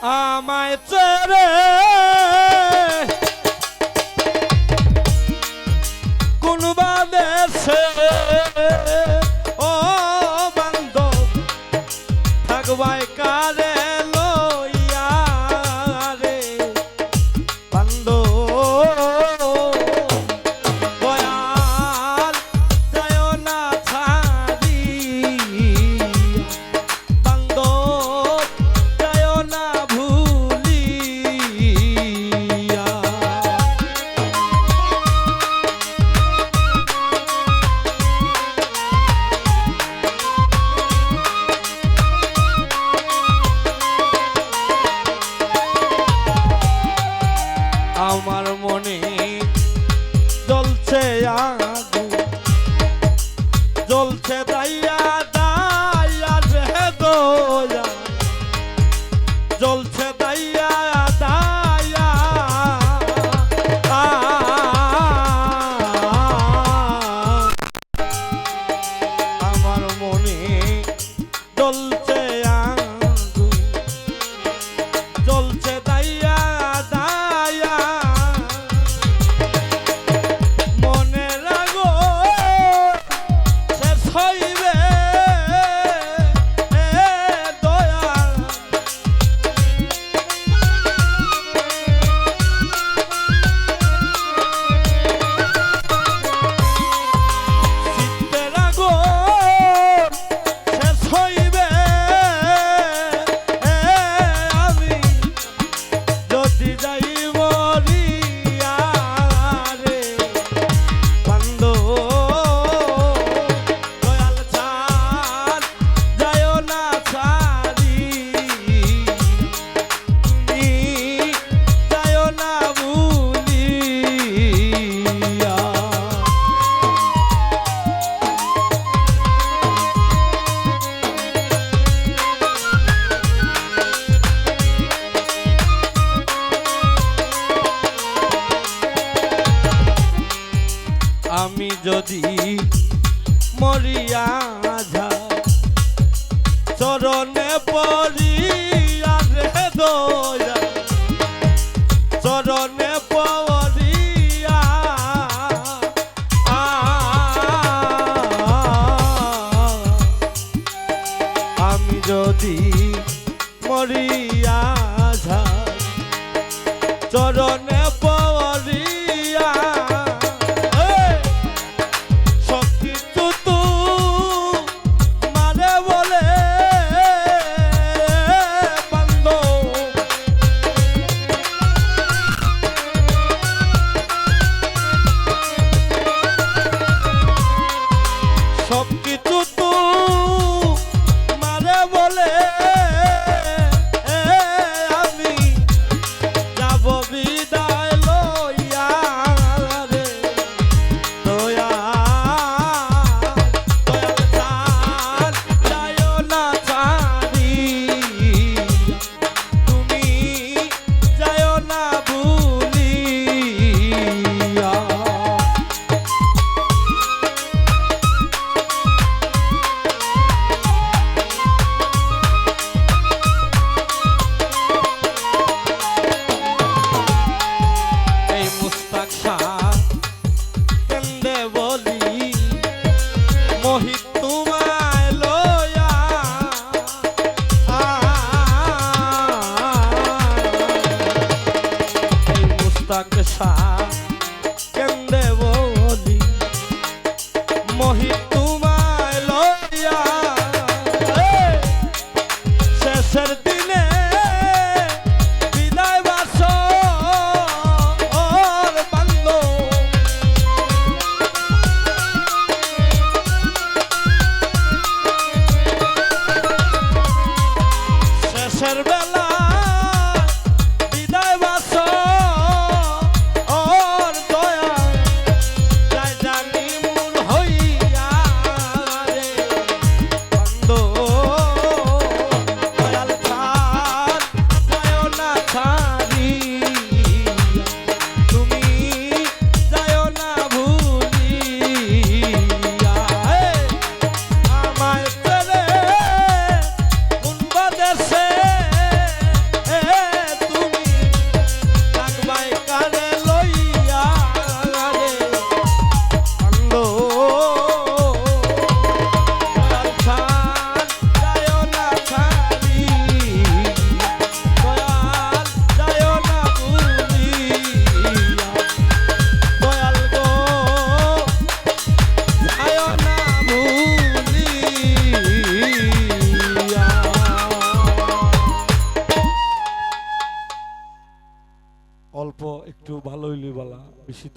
আমায় ছেড়ে কোনবা দেশে ও বান্ধব থাকবাই কারে লইয়া রে বান্ধব দয়াল যায় না ছাড়ি বান্ধব যায় না ভুলিয়া আমার মনে জ্বলছে আগুন জ্বলছে দাইয়া দাইয়া রে দয়া জ্বলছে দাইয়া দাইয়া আমার মনে জ্বলছে আগুন জ্বলছে দাইয়া দাইয়া মনে রাগো শেষ হইবে দয়া চিত্তে রাগো শেষ হইবে আমি যদি যাই মরিয়া রে বান্ধব দয়াল ছাড় যায় না ছাড়ি তুমি যায় না ভুলিয়া আমি যদি মরিয়া যাই চরণে পড়িয়া রে দয়া চরণে পড়িয়া আমি যদি মরিয়া যাই চরণে পড়িয়া সবকিছু তো মানে বলে বান্ধব সবকিছু তো মানে বলে আমি যাব বিদায় লইয়া রে দয়া দয়াল ছাড় যায় না ছাড়ি তুমি যায় না ভুলিয়া এই মুস্তাক শাহ কেন্দে বলি মোহিত তোমায় লয়া এই মুস্তাক শাহ কেন্দে বলি মোহিত তোমায় লয়া শেষের দিনে বিদায় বাসর বান্ধব শেষের বেলা বিদায় বাসর বেশি